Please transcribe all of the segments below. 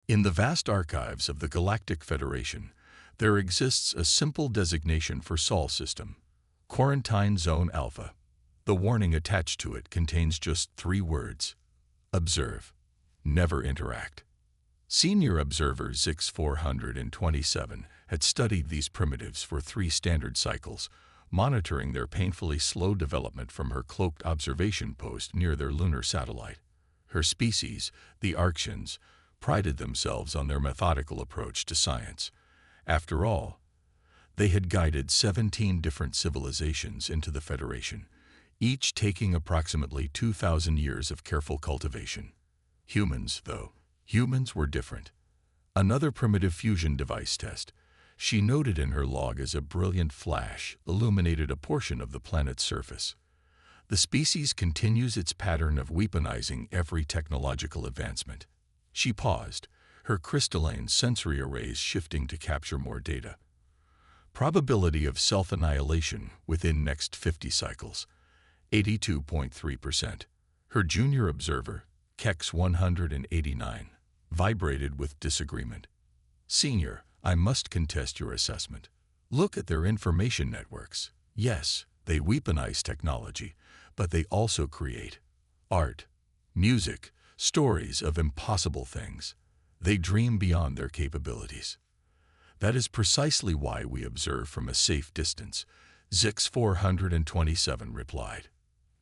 In the vast archives of the Galactic Federation, there exists a simple designation for Sol system, Quarantine Zone Alpha. The warning attached to it contains just 3 words: observe, never interact. Senior observer Zix 427 had studied these primitives for 3 standard cycles, monitoring their painfully slow development from her cloaked observation post near their lunar satellite. Her species, the Arctians, prided themselves on their methodical approach to science. After all, they had guided 17 different civilizations into the Federation, each taking approximately 2,000 years of careful cultivation. Humans, though, humans were different. Another primitive fusion device test, she noted in her log as a brilliant flash, illuminated a portion of the planet's surface. The species continues its pattern of weaponizing every technological advancement. She paused, her crystalline sensory arrays shifting to capture more data. Probability of self-annihilation within next 50 cycles, 82.3%. Her junior observer, Kex 189, vibrated with disagreement. Senior, I must contest your assessment. Look at their information networks. Yes, they weaponize technology, but they also create art, music, stories of impossible things. They dream beyond their capabilities. That is precisely why we observe from a safe distance, Zix 427 replied.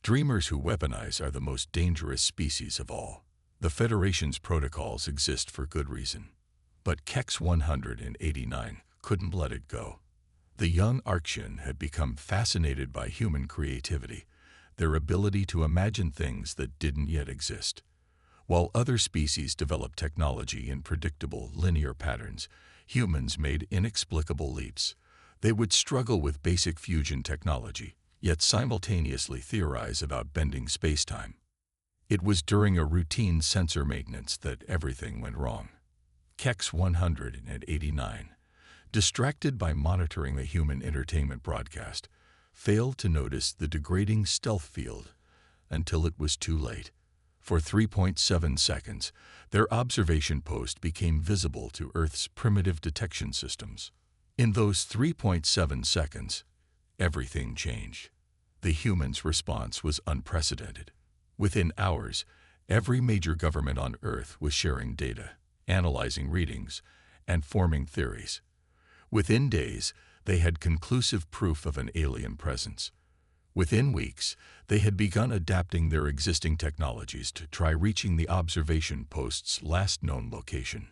Dreamers who weaponize are the most dangerous species of all. The Federation's protocols exist for good reason. But Kex 189 couldn't let it go. The young Arctian had become fascinated by human creativity, their ability to imagine things that didn't yet exist. While other species developed technology in predictable, linear patterns, humans made inexplicable leaps. They would struggle with basic fusion technology, yet simultaneously theorize about bending spacetime. It was during a routine sensor maintenance that everything went wrong. Kex 189, distracted by monitoring the human entertainment broadcast, failed to notice the degrading stealth field until it was too late. For 3.7 seconds, their observation post became visible to Earth's primitive detection systems. In those 3.7 seconds, everything changed. The humans' response was unprecedented. Within hours, every major government on Earth was sharing data, analyzing readings, and forming theories. Within days, they had conclusive proof of an alien presence. Within weeks, they had begun adapting their existing technologies to try reaching the observation post's last known location.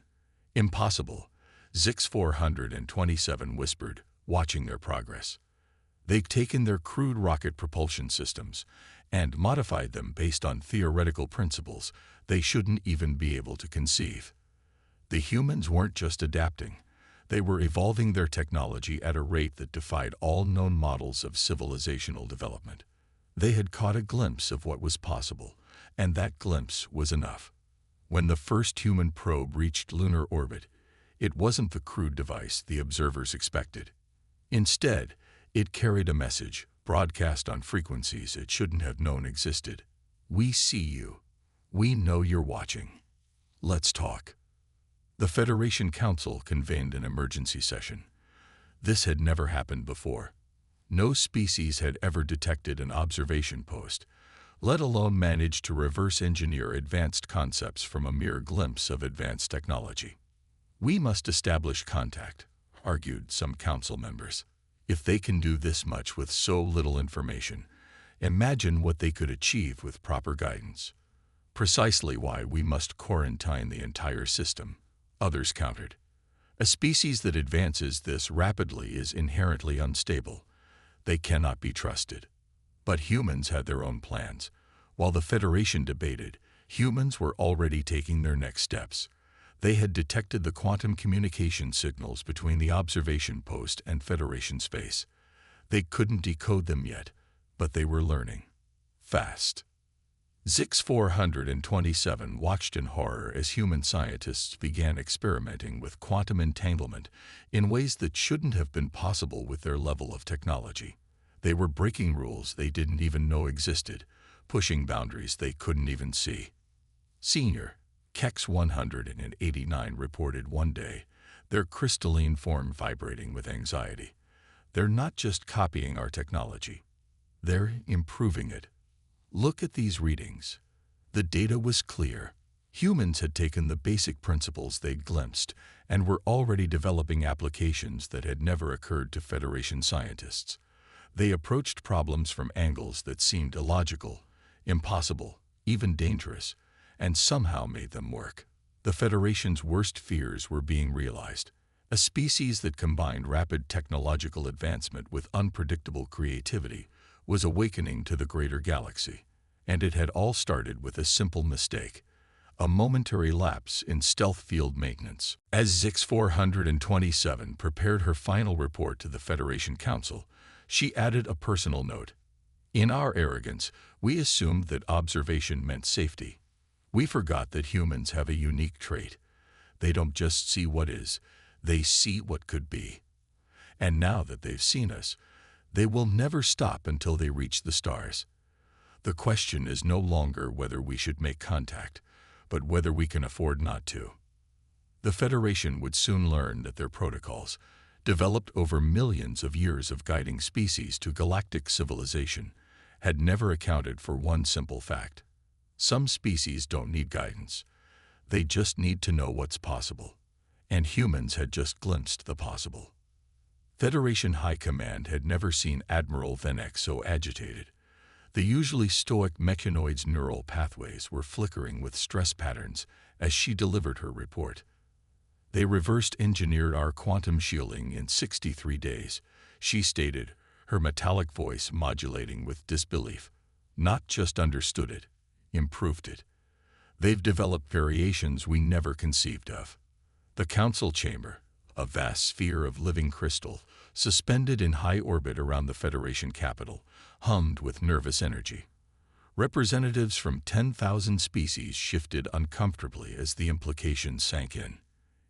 Impossible, Zix 427 whispered, watching their progress. They'd taken their crude rocket propulsion systems and modified them based on theoretical principles they shouldn't even be able to conceive. The humans weren't just adapting. They were evolving their technology at a rate that defied all known models of civilizational development. They had caught a glimpse of what was possible, and that glimpse was enough. When the first human probe reached lunar orbit, it wasn't the crude device the observers expected. Instead, it carried a message, broadcast on frequencies it shouldn't have known existed. We see you. We know you're watching. Let's talk. The Federation Council convened an emergency session. This had never happened before. No species had ever detected an observation post, let alone managed to reverse engineer advanced concepts from a mere glimpse of advanced technology. We must establish contact, argued some council members. If they can do this much with so little information, imagine what they could achieve with proper guidance. Precisely why we must quarantine the entire system, others countered. A species that advances this rapidly is inherently unstable. They cannot be trusted. But humans had their own plans. While the Federation debated, humans were already taking their next steps. They had detected the quantum communication signals between the observation post and Federation space. They couldn't decode them yet, but they were learning. Fast. Zix 427 watched in horror as human scientists began experimenting with quantum entanglement in ways that shouldn't have been possible with their level of technology. They were breaking rules they didn't even know existed, pushing boundaries they couldn't even see. Senior, KEX 189 reported one day, their crystalline form vibrating with anxiety. They're not just copying our technology. They're improving it. Look at these readings. The data was clear. Humans had taken the basic principles they'd glimpsed and were already developing applications that had never occurred to Federation scientists. They approached problems from angles that seemed illogical, impossible, even dangerous, and somehow made them work. The Federation's worst fears were being realized. A species that combined rapid technological advancement with unpredictable creativity was awakening to the greater galaxy. And it had all started with a simple mistake, a momentary lapse in stealth field maintenance. As Zix 427 prepared her final report to the Federation Council, she added a personal note. In our arrogance, we assumed that observation meant safety. We forgot that humans have a unique trait. They don't just see what is, they see what could be. And now that they've seen us, they will never stop until they reach the stars. The question is no longer whether we should make contact, but whether we can afford not to. The Federation would soon learn that their protocols, developed over millions of years of guiding species to galactic civilization, had never accounted for one simple fact. Some species don't need guidance. They just need to know what's possible. And humans had just glimpsed the possible. Federation High Command had never seen Admiral Venek so agitated. The usually stoic mechanoid's neural pathways were flickering with stress patterns as she delivered her report. They reversed-engineered our quantum shielding in 63 days, she stated, her metallic voice modulating with disbelief. Not just understood it, improved it. They've developed variations we never conceived of. The Council Chamber, a vast sphere of living crystal, suspended in high orbit around the Federation capital, hummed with nervous energy. Representatives from 10,000 species shifted uncomfortably as the implications sank in.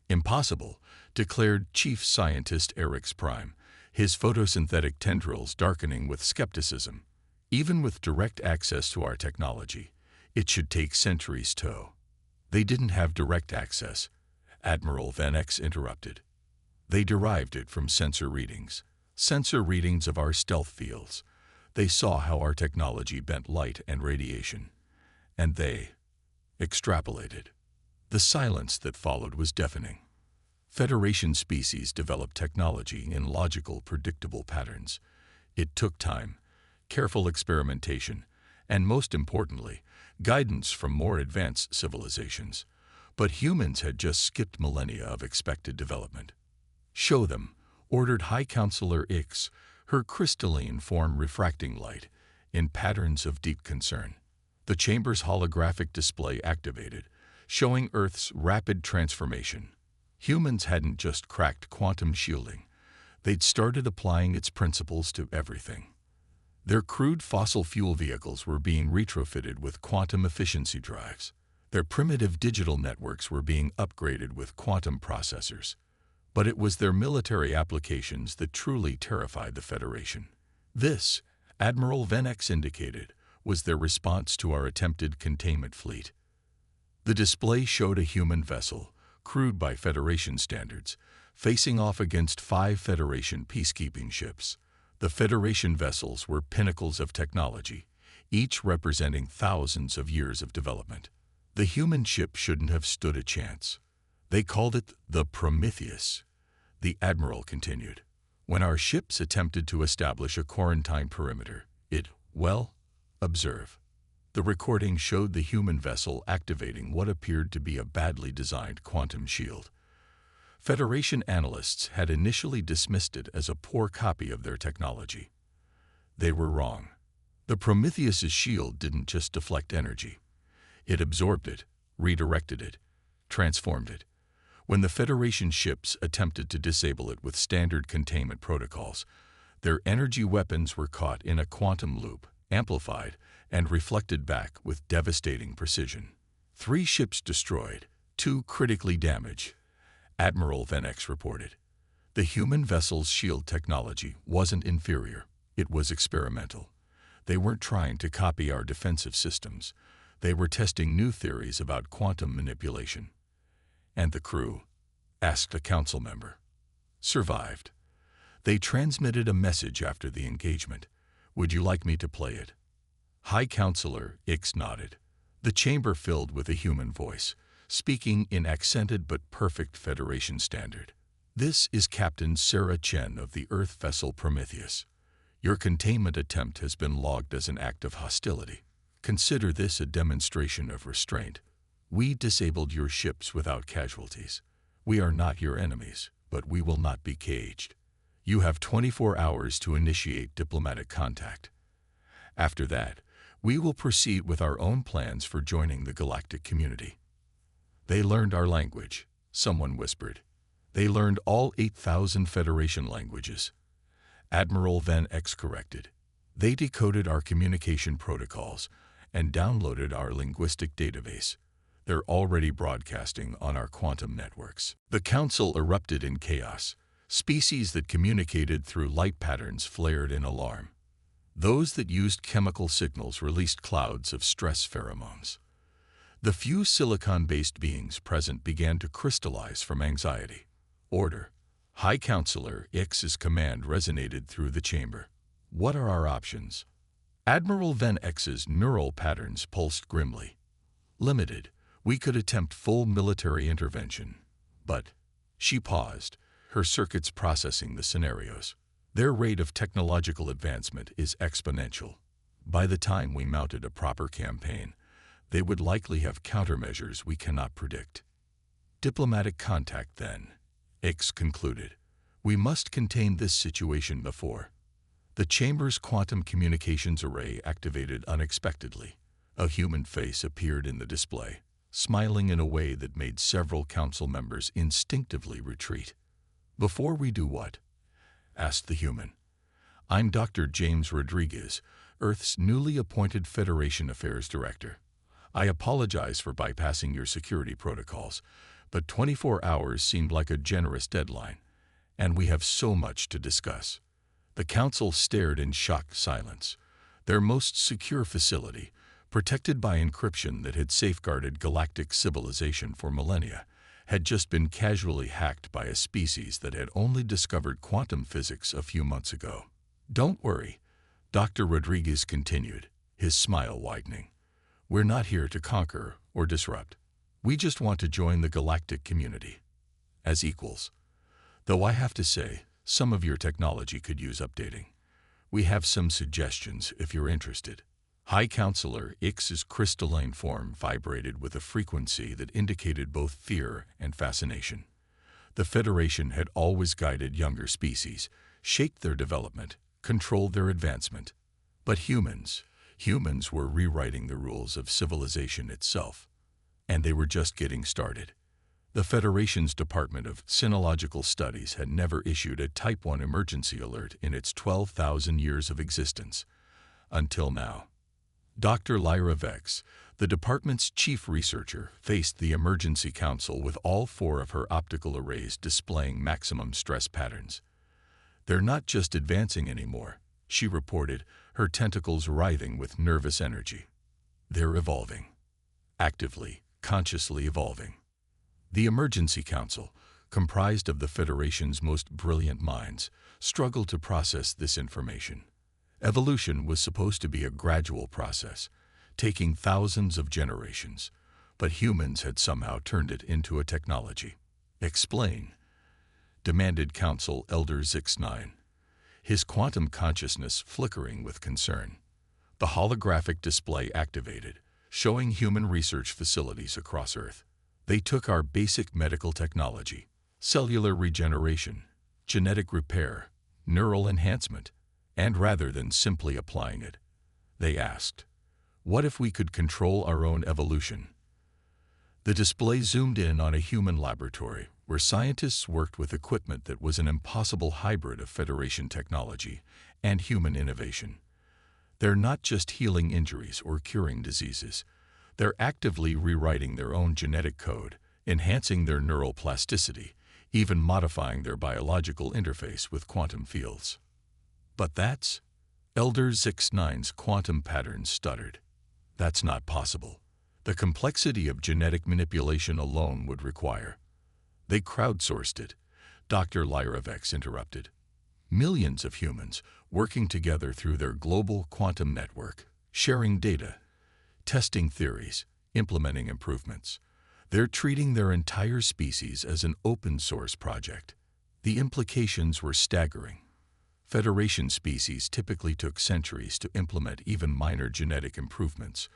Impossible, declared Chief Scientist Eric's Prime, his photosynthetic tendrils darkening with skepticism. Even with direct access to our technology, it should take centuries to. They didn't have direct access, Admiral Venek interrupted. They derived it from sensor readings of our stealth fields. They saw how our technology bent light and radiation. And they extrapolated. The silence that followed was deafening. Federation species developed technology in logical, predictable patterns. It took time, careful experimentation, and most importantly, guidance from more advanced civilizations. But humans had just skipped millennia of expected development. Show them, ordered High Counselor Ix, her crystalline form refracting light, in patterns of deep concern. The chamber's holographic display activated, showing Earth's rapid transformation. Humans hadn't just cracked quantum shielding. They'd started applying its principles to everything. Their crude fossil fuel vehicles were being retrofitted with quantum efficiency drives. Their primitive digital networks were being upgraded with quantum processors. But it was their military applications that truly terrified the Federation. This, Admiral Venek indicated, was their response to our attempted containment fleet. The display showed a human vessel, crude by Federation standards, facing off against 5 Federation peacekeeping ships. The Federation vessels were pinnacles of technology, each representing thousands of years of development. The human ship shouldn't have stood a chance. They called it the Prometheus. The Admiral continued. When our ships attempted to establish a quarantine perimeter, observe. The recording showed the human vessel activating what appeared to be a badly designed quantum shield. Federation analysts had initially dismissed it as a poor copy of their technology. They were wrong. The Prometheus's shield didn't just deflect energy. It absorbed it, redirected it, transformed it. When the Federation ships attempted to disable it with standard containment protocols, their energy weapons were caught in a quantum loop, amplified, and reflected back with devastating precision. 3 ships destroyed, 2 critically damaged, Admiral Venek reported. The human vessel's shield technology wasn't inferior, it was experimental. They weren't trying to copy our defensive systems. They were testing new theories about quantum manipulation. "And the crew?" asked a council member. "Survived. They transmitted a message after the engagement. Would you like me to play it?" High Counselor X nodded. The chamber filled with a human voice, speaking in accented but perfect Federation standard. "This is Captain Sarah Chen of the Earth vessel Prometheus. Your containment attempt has been logged as an act of hostility. Consider this a demonstration of restraint. We disabled your ships without casualties. We are not your enemies, but we will not be caged. You have 24 hours to initiate diplomatic contact. After that, we will proceed with our own plans for joining the galactic community." "They learned our language," someone whispered. "They learned all 8,000 Federation languages." Admiral Van X corrected. "They decoded our communication protocols and downloaded our linguistic database. They're already broadcasting on our quantum networks." The council erupted in chaos. Species that communicated through light patterns flared in alarm. Those that used chemical signals released clouds of stress pheromones. The few silicon-based beings present began to crystallize from anxiety. "Order." High Counselor X's command resonated through the chamber. "What are our options?" Admiral Van X's neural patterns pulsed grimly. "Limited. We could attempt full military intervention. But..." She paused, her circuits processing the scenarios. "Their rate of technological advancement is exponential. By the time we mounted a proper campaign, they would likely have countermeasures we cannot predict." "Diplomatic contact, then," X concluded. "We must contain this situation before." The chamber's quantum communications array activated unexpectedly. A human face appeared in the display, smiling in a way that made several council members instinctively retreat. "Before we do what?" asked the human. "I'm Dr. James Rodriguez, Earth's newly appointed Federation Affairs Director. I apologize for bypassing your security protocols, but 24 hours seemed like a generous deadline, and we have so much to discuss." The council stared in shocked silence. Their most secure facility, protected by encryption that had safeguarded galactic civilization for millennia, had just been casually hacked by a species that had only discovered quantum physics a few months ago. "Don't worry," Dr. Rodriguez continued, his smile widening. "We're not here to conquer or disrupt. We just want to join the galactic community as equals. Though I have to say, some of your technology could use updating. We have some suggestions if you're interested." High Counselor X's crystalline form vibrated with a frequency that indicated both fear and fascination. The Federation had always guided younger species, shaped their development, controlled their advancement. But humans were rewriting the rules of civilization itself. And they were just getting started. The Federation's Department of Sinological Studies had never issued a Type 1 emergency alert in its 12,000 years of existence. Until now. Dr. Lyra Vex, the department's chief researcher, faced the Emergency Council with all 4 of her optical arrays displaying maximum stress patterns. "They're not just advancing anymore," she reported, her tentacles writhing with nervous energy. "They're evolving. Actively, consciously evolving." The Emergency Council, comprised of the Federation's most brilliant minds, struggled to process this information. Evolution was supposed to be a gradual process, taking thousands of generations, but humans had somehow turned it into a technology. "Explain," demanded Council Elder Zix9, his quantum consciousness flickering with concern. The holographic display activated, showing human research facilities across Earth. "They took our basic medical technology, cellular regeneration, genetic repair, neural enhancement, and rather than simply applying it, they asked, what if we could control our own evolution?" The display zoomed in on a human laboratory where scientists worked with equipment that was an impossible hybrid of Federation technology and human innovation. They're not just healing injuries or curing diseases. They're actively rewriting their own genetic code, enhancing their neural plasticity, even modifying their biological interface with quantum fields. "But that's..." Elder Zix9's quantum patterns stuttered. "That's not possible. the complexity of genetic manipulation alone would require. They crowdsourced it, Dr. Lyravex interrupted. Millions of humans working together through their global quantum network, sharing data, testing theories, implementing improvements. They're treating their entire species as an open-source project. The implications were staggering. Federation species typically took centuries to implement even minor genetic improvements,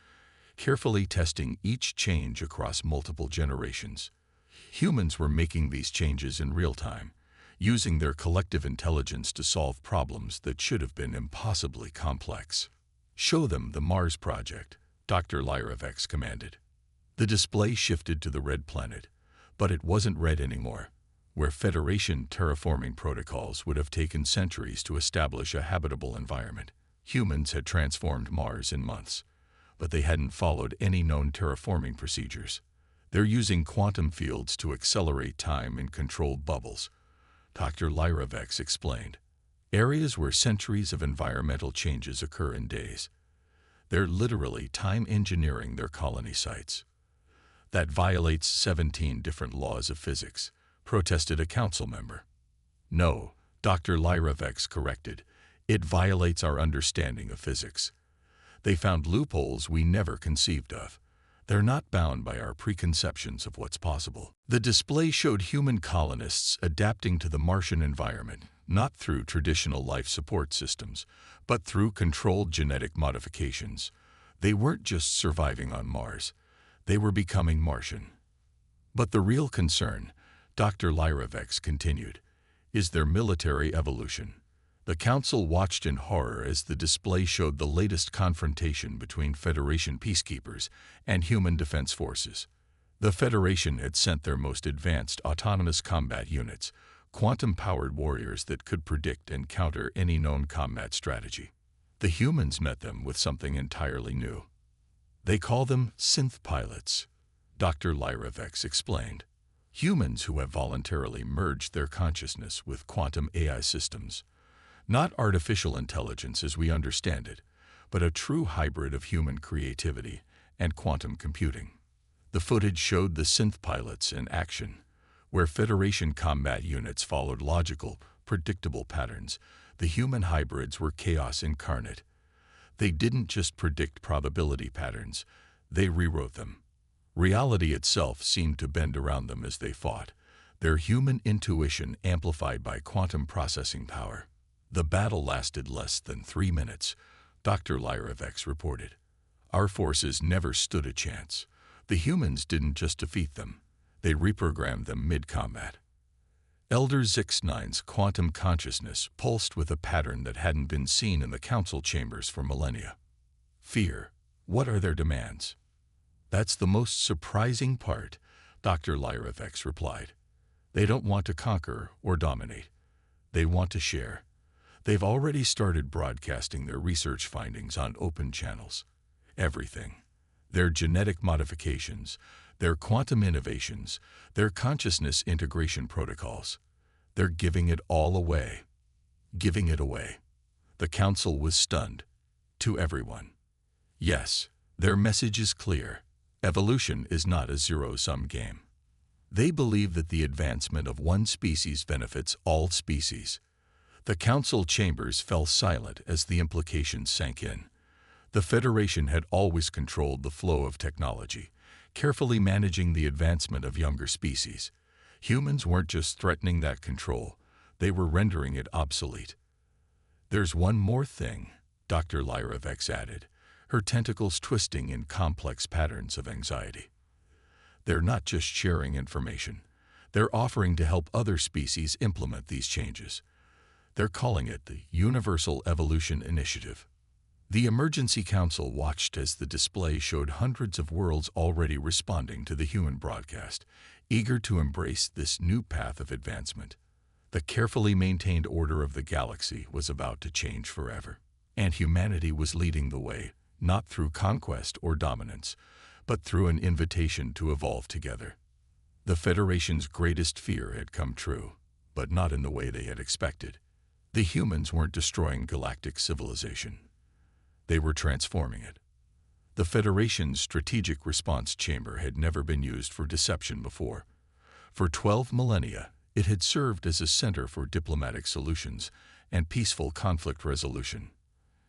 carefully testing each change across multiple generations. Humans were making these changes in real time, using their collective intelligence to solve problems that should have been impossibly complex. Show them the Mars project, Dr. Lyravex commanded. The display shifted to the red planet, but it wasn't red anymore. Where Federation terraforming protocols would have taken centuries to establish a habitable environment, humans had transformed Mars in months, but they hadn't followed any known terraforming procedures. They're using quantum fields to accelerate time in controlled bubbles, Dr. Lyravex explained. Areas where centuries of environmental changes occur in days. They're literally time engineering their colony sites. That violates 17 different laws of physics, protested a council member. No, Dr. Lyravex corrected. It violates our understanding of physics. They found loopholes we never conceived of. They're not bound by our preconceptions of what's possible. The display showed human colonists adapting to the Martian environment, not through traditional life support systems, but through controlled genetic modifications. They weren't just surviving on Mars. They were becoming Martian. But the real concern, Dr. Lyravex continued, is their military evolution. The Council watched in horror as the display showed the latest confrontation between Federation peacekeepers and human defense forces. The Federation had sent their most advanced autonomous combat units, quantum-powered warriors that could predict and counter any known combat strategy. The humans met them with something entirely new. They call them synth pilots, Dr. Lyravex explained. Humans who have voluntarily merged their consciousness with quantum AI systems. Not artificial intelligence as we understand it, but a true hybrid of human creativity and quantum computing. The footage showed the synth pilots in action, where Federation combat units followed logical, predictable patterns. The human hybrids were chaos incarnate. They didn't just predict probability patterns, they rewrote them. Reality itself seemed to bend around them as they fought, their human intuition amplified by quantum processing power. The battle lasted less than 3 minutes, Dr. Lyravex reported. Our forces never stood a chance. The humans didn't just defeat them, they reprogrammed them mid-combat. Elder Zix-9's quantum consciousness pulsed with a pattern that hadn't been seen in the council chambers for millennia. Fear. What are their demands? That's the most surprising part, Dr. Lyravex replied. They don't want to conquer or dominate. They want to share. They've already started broadcasting their research findings on open channels. Everything. Their genetic modifications, their quantum innovations, their consciousness integration protocols. They're giving it all away. Giving it away. The council was stunned. To everyone. Yes, their message is clear. Evolution is not a zero-sum game. They believe that the advancement of one species benefits all species. The council chambers fell silent as the implications sank in. The Federation had always controlled the flow of technology, carefully managing the advancement of younger species. Humans weren't just threatening that control, they were rendering it obsolete. There's one more thing, Dr. Lyravex added, her tentacles twisting in complex patterns of anxiety. They're not just sharing information. They're offering to help other species implement these changes. They're calling it the Universal Evolution Initiative. The Emergency Council watched as the display showed hundreds of worlds already responding to the human broadcast, eager to embrace this new path of advancement. The carefully maintained order of the galaxy was about to change forever, and humanity was leading the way, not through conquest or dominance, but through an invitation to evolve together. The Federation's greatest fear had come true, but not in the way they had expected. The humans weren't destroying galactic civilization. They were transforming it. The Federation's strategic response chamber had never been used for deception before. For 12 millennia, it had served as a center for diplomatic solutions and peaceful conflict resolution.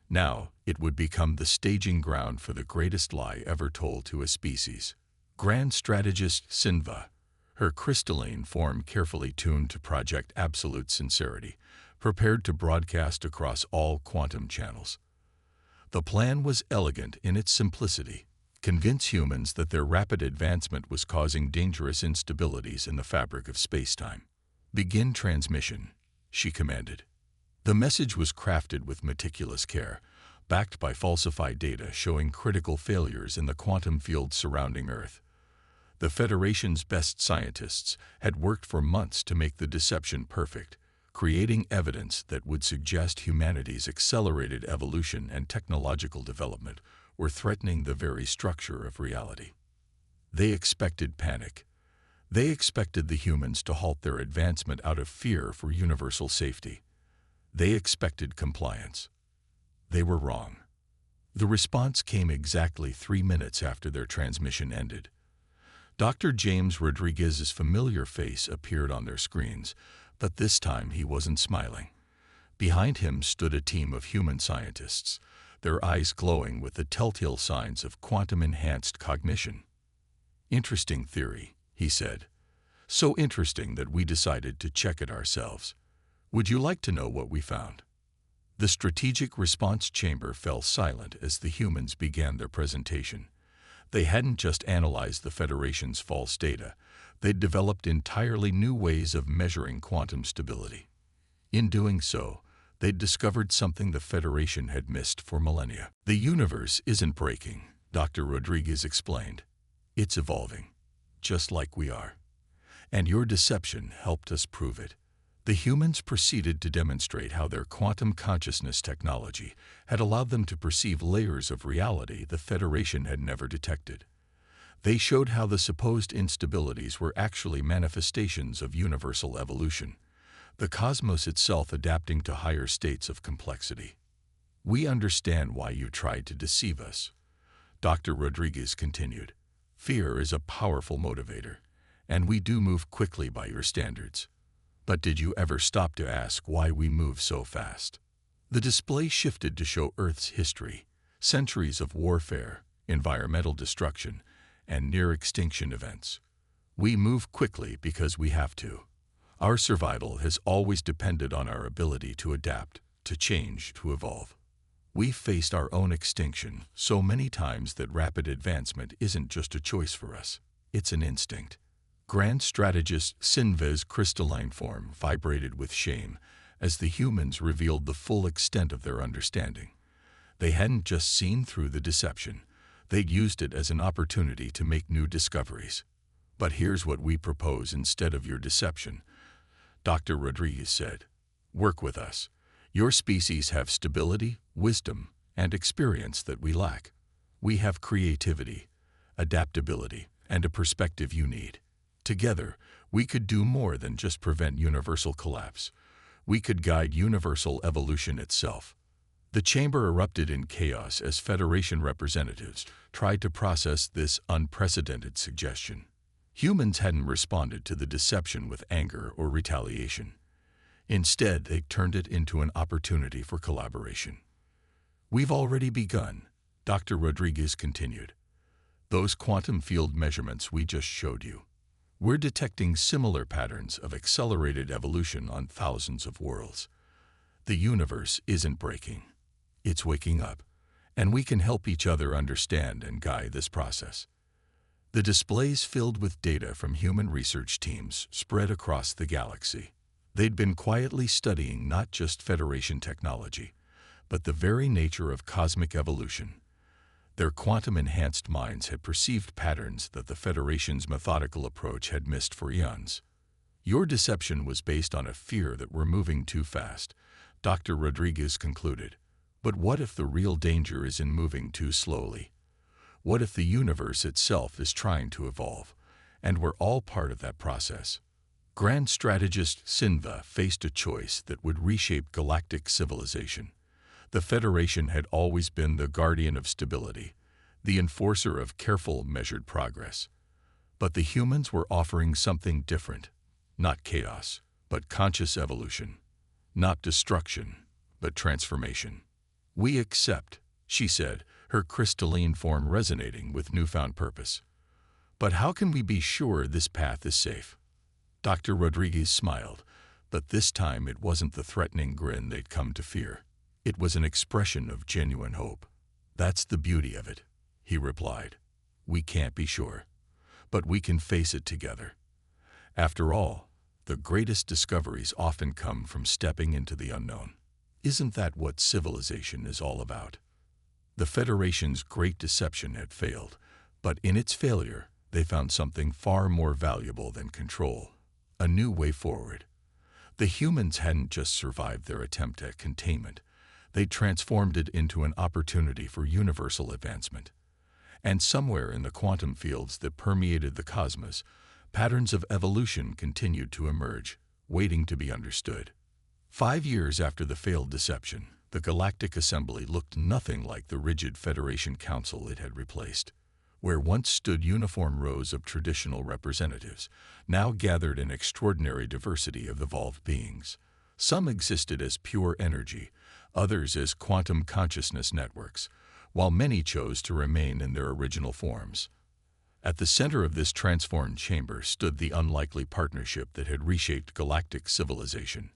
Now, it would become the staging ground for the greatest lie ever told to a species. Grand strategist Sinva, her crystalline form carefully tuned to project absolute sincerity, prepared to broadcast across all quantum channels. The plan was elegant in its simplicity. Convince humans that their rapid advancement was causing dangerous instabilities in the fabric of space-time. Begin transmission, she commanded. The message was crafted with meticulous care, backed by falsified data showing critical failures in the quantum field surrounding Earth. The Federation's best scientists had worked for months to make the deception perfect, creating evidence that would suggest humanity's accelerated evolution and technological development were threatening the very structure of reality. They expected panic. They expected the humans to halt their advancement out of fear for universal safety. They expected compliance. They were wrong. The response came exactly 3 minutes after their transmission ended. Dr. James Rodriguez's familiar face appeared on their screens, but this time he wasn't smiling. Behind him stood a team of human scientists, their eyes glowing with the telltale signs of quantum-enhanced cognition. "Interesting theory," he said. "So interesting that we decided to check it ourselves. Would you like to know what we found?" The strategic response chamber fell silent as the humans began their presentation. They hadn't just analyzed the Federation's false data, they'd developed entirely new ways of measuring quantum stability. In doing so, they'd discovered something the Federation had missed for millennia. "The universe isn't breaking," Dr. Rodriguez explained. "It's evolving, just like we are. And your deception helped us prove it." The humans proceeded to demonstrate how their quantum consciousness technology had allowed them to perceive layers of reality the Federation had never detected. They showed how the supposed instabilities were actually manifestations of universal evolution, the cosmos itself adapting to higher states of complexity. "We understand why you tried to deceive us," Dr. Rodriguez continued. "Fear is a powerful motivator, and we do move quickly by your standards. But did you ever stop to ask why we move so fast?" The display shifted to show Earth's history, centuries of warfare, environmental destruction, and near-extinction events. "We move quickly because we have to. Our survival has always depended on our ability to adapt, to change, to evolve. We've faced our own extinction so many times that rapid advancement isn't just a choice for us, it's an instinct." Grand strategist Sinva's crystalline form vibrated with shame as the humans revealed the full extent of their understanding. They hadn't just seen through the deception, they'd used it as an opportunity to make new discoveries. "But here's what we propose instead of your deception," Dr. Rodriguez said. "Work with us. Your species have stability, wisdom, and experience that we lack. We have creativity, adaptability, and a perspective you need. Together, we could do more than just prevent universal collapse. We could guide universal evolution itself." The chamber erupted in chaos as Federation representatives tried to process this unprecedented suggestion. Humans hadn't responded to the deception with anger or retaliation. Instead, they turned it into an opportunity for collaboration. "We've already begun," Dr. Rodriguez continued. "Those quantum field measurements we just showed you. We're detecting similar patterns of accelerated evolution on thousands of worlds. The universe isn't breaking. It's waking up, and we can help each other understand and guide this process." The displays filled with data from human research teams spread across the galaxy. They'd been quietly studying not just Federation technology, but the very nature of cosmic evolution. Their quantum-enhanced minds had perceived patterns that the Federation's methodical approach had missed for eons. "Your deception was based on a fear that we're moving too fast," Dr. Rodriguez concluded. "But what if the real danger is in moving too slowly? What if the universe itself is trying to evolve, and we're all part of that process?" Grand strategist Sinva faced a choice that would reshape galactic civilization. The Federation had always been the guardian of stability, the enforcer of careful, measured progress. But the humans were offering something different. Not chaos, but conscious evolution. Not destruction, but transformation. "We accept," she said, her crystalline form resonating with newfound purpose. "But how can we be sure this path is safe?" Dr. Rodriguez smiled, but this time it wasn't the threatening grin they'd come to fear. It was an expression of genuine hope. "That's the beauty of it," he replied. "We can't be sure, but we can face it together. After all, the greatest discoveries often come from stepping into the unknown. Isn't that what civilization is all about?" The Federation's great deception had failed, but in its failure, they found something far more valuable than control: a new way forward. The humans hadn't just survived their attempt at containment, they transformed it into an opportunity for universal advancement. And somewhere in the quantum fields that permeated the cosmos, patterns of evolution continued to emerge, waiting to be understood. 5 years after the failed deception, the Galactic Assembly looked nothing like the rigid Federation Council it had replaced. Where once stood uniform rows of traditional representatives, now gathered an extraordinary diversity of evolved beings. Some existed as pure energy, others as quantum consciousness networks, while many chose to remain in their original forms. At the center of this transformed chamber stood the unlikely partnership that had reshaped galactic civilization: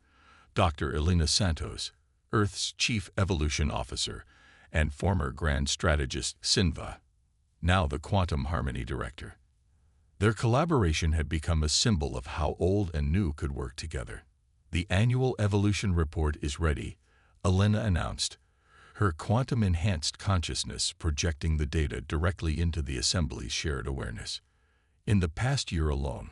Dr. Elena Santos, Earth's Chief Evolution Officer, and former Grand Strategist Sinva, now the Quantum Harmony Director. Their collaboration had become a symbol of how old and new could work together. "The annual evolution report is ready," Elena announced, her quantum-enhanced consciousness projecting the data directly into the Assembly's shared awareness. In the past year alone,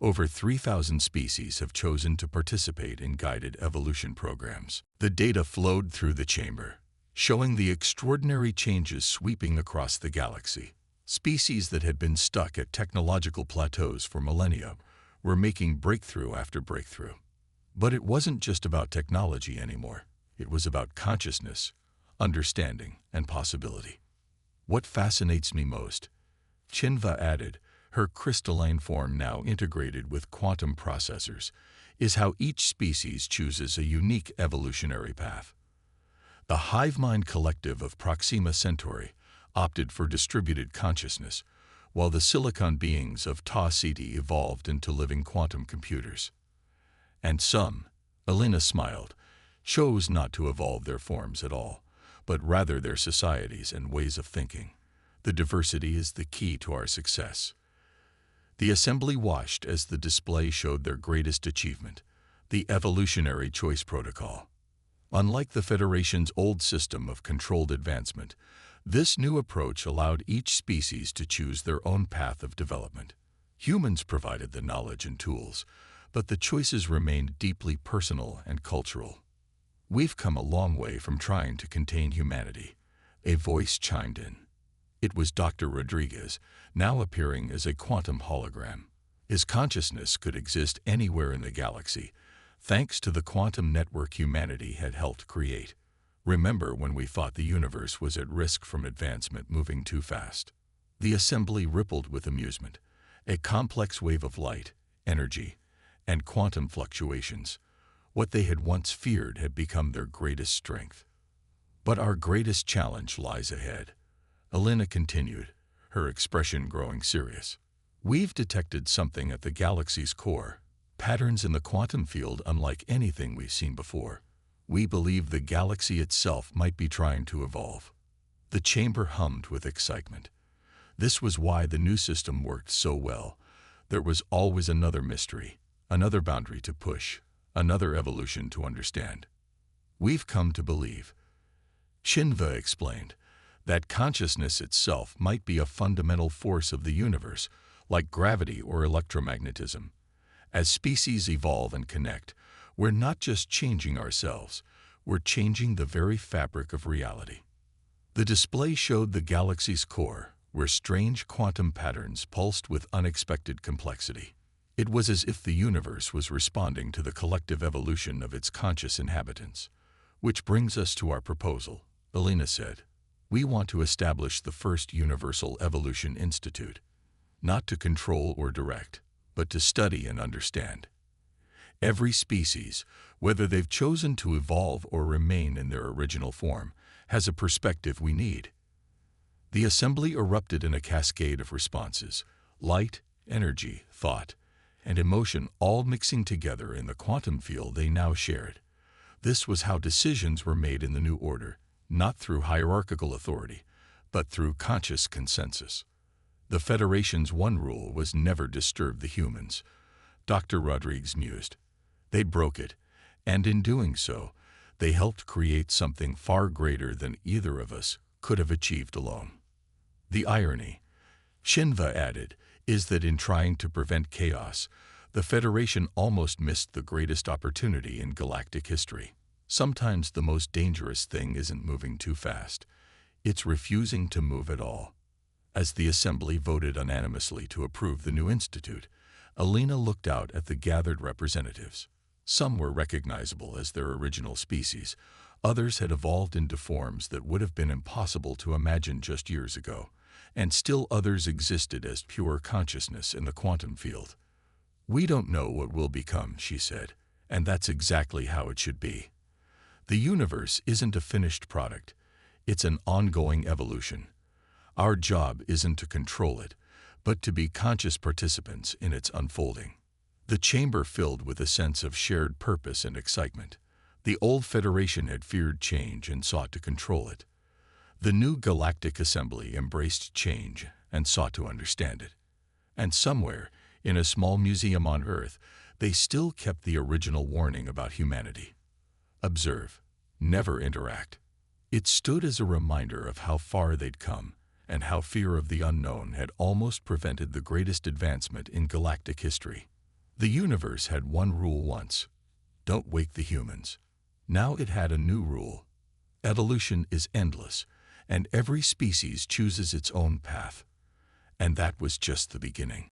over 3,000 species have chosen to participate in guided evolution programs. The data flowed through the chamber, showing the extraordinary changes sweeping across the galaxy. Species that had been stuck at technological plateaus for millennia were making breakthrough after breakthrough. But it wasn't just about technology anymore. It was about consciousness, understanding, and possibility. "What fascinates me most," Chinva added, her crystalline form now integrated with quantum processors, "is how each species chooses a unique evolutionary path. The hive mind collective of Proxima Centauri opted for distributed consciousness, while the silicon beings of Tau Ceti evolved into living quantum computers. And some," Elena smiled, "chose not to evolve their forms at all, but rather their societies and ways of thinking. The diversity is the key to our success." The Assembly watched as the display showed their greatest achievement: the evolutionary choice protocol. Unlike the Federation's old system of controlled advancement, this new approach allowed each species to choose their own path of development. Humans provided the knowledge and tools, but the choices remained deeply personal and cultural. "We've come a long way from trying to contain humanity," a voice chimed in. It was Dr. Rodriguez, now appearing as a quantum hologram. His consciousness could exist anywhere in the galaxy, thanks to the quantum network humanity had helped create. "Remember when we thought the universe was at risk from advancement moving too fast?" The Assembly rippled with amusement. A complex wave of light, energy, and quantum fluctuations. What they had once feared had become their greatest strength. "But our greatest challenge lies ahead," Elena continued, her expression growing serious. "We've detected something at the galaxy's core, patterns in the quantum field unlike anything we've seen before. We believe the galaxy itself might be trying to evolve." The chamber hummed with excitement. This was why the new system worked so well. There was always another mystery, another boundary to push, another evolution to understand. "We've come to believe," Chinva explained, "that consciousness itself might be a fundamental force of the universe, like gravity or electromagnetism. As species evolve and connect, we're not just changing ourselves, we're changing the very fabric of reality." The display showed the galaxy's core, where strange quantum patterns pulsed with unexpected complexity. It was as if the universe was responding to the collective evolution of its conscious inhabitants. "Which brings us to our proposal," Elena said. We want to establish the first Universal Evolution Institute, not to control or direct, but to study and understand. Every species, whether they've chosen to evolve or remain in their original form, has a perspective we need. The assembly erupted in a cascade of responses: light, energy, thought, and emotion all mixing together in the quantum field they now shared. This was how decisions were made in the new order, not through hierarchical authority, but through conscious consensus. The Federation's one rule was never disturb the humans, Dr. Rodriguez mused. They broke it, and in doing so, they helped create something far greater than either of us could have achieved alone. The irony, Shinva added, is that in trying to prevent chaos, the Federation almost missed the greatest opportunity in galactic history. Sometimes the most dangerous thing isn't moving too fast. It's refusing to move at all. As the Assembly voted unanimously to approve the new institute, Alina looked out at the gathered representatives. Some were recognizable as their original species. Others had evolved into forms that would have been impossible to imagine just years ago. And still others existed as pure consciousness in the quantum field. "We don't know what we'll become," she said, "and that's exactly how it should be. The universe isn't a finished product. It's an ongoing evolution. Our job isn't to control it, but to be conscious participants in its unfolding." The chamber filled with a sense of shared purpose and excitement. The old Federation had feared change and sought to control it. The new Galactic Assembly embraced change and sought to understand it. And somewhere, in a small museum on Earth, they still kept the original warning about humanity. Observe, never interact. It stood as a reminder of how far they'd come, and how fear of the unknown had almost prevented the greatest advancement in galactic history. The universe had one rule once: don't wake the humans. Now it had a new rule: evolution is endless, and every species chooses its own path. And that was just the beginning.